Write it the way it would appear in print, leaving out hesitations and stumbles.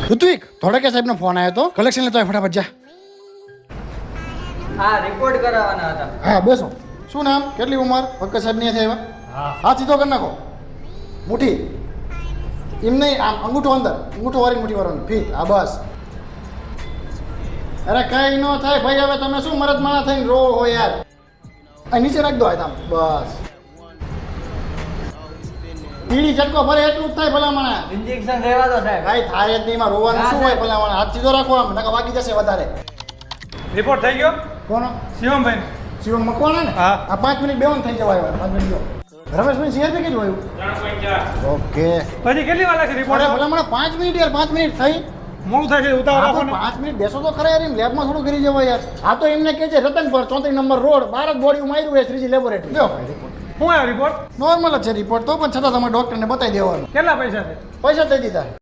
ઋત્વિક ધોળકિયા સાહેબનો ફોન આવ્યો તો કલેક્શન લેતો હોય ફટાફટ જા. હા રિપોર્ટ કરાવવાના હતા. હા બેસો. શું નામ, કેટલી ઉંમર? વક્કર સાહેબ ની થયા હાથ સીધો કરી નાખો. મુઠ્ઠી એમ નહીં, આમ અંગૂઠો અંદર, અંગૂઠો વાળી મુઠ્ઠી વાળવાનું ફીટ. હા બસ. અરે કઈ ન થાય ભાઈ, હવે તમે શું મરદ માણા થઈને રો હો યાર. અહીં નીચે રાખ દો આમ બસ. પીળી ઝટકો ભરે એટલું જ થાય ભલામણા. ઇન્જેક્શન લેવા દો સાહેબ. કાંઈ થાય જ નહીં, એમાં રોવાનું શું હોય ભલામણા. હાથ સીધો રાખો, આમ નકા વાગી જશે વધારે. રિપોર્ટ થઈ ગયો કોનો? શિવમભાઈ શિવમ મકવાણા ને? હા. આ 5 મિનિટ બેવન થઈ જવાય. 5 મિનિટ જો. રમેશભાઈ સીઆરપી કેટલું આવ્યું? 3.4. ઓકે. પછી કેટલી વાર લાગશે અરે રિપોર્ટ? ભલામણા 5 મિનિટ યાર, 5 મિનિટ થઈ. મોડું થાય છે ઉતાવળ હા, રાખો પણ ને. 5 મિનિટ બેસો તો ખરા યાર, એમ લેબમાં થોડું કરી જવાય યાર. આ તો એમને કહે છે રતનપર 34 નંબર રોડ, 12 બોડી માર્યું હોય શ્રીજી લેબોરેટરી. લ્યો ભાઈ રિપોર્ટ. શું આવ્યો રિપોર્ટ? નોર્મલ જ છે રિપોર્ટ તો, પણ છતાં તમારે ડોક્ટરને બતાવી દેવાનું. કેટલા પૈસા છે? પૈસા દઈ દીધા.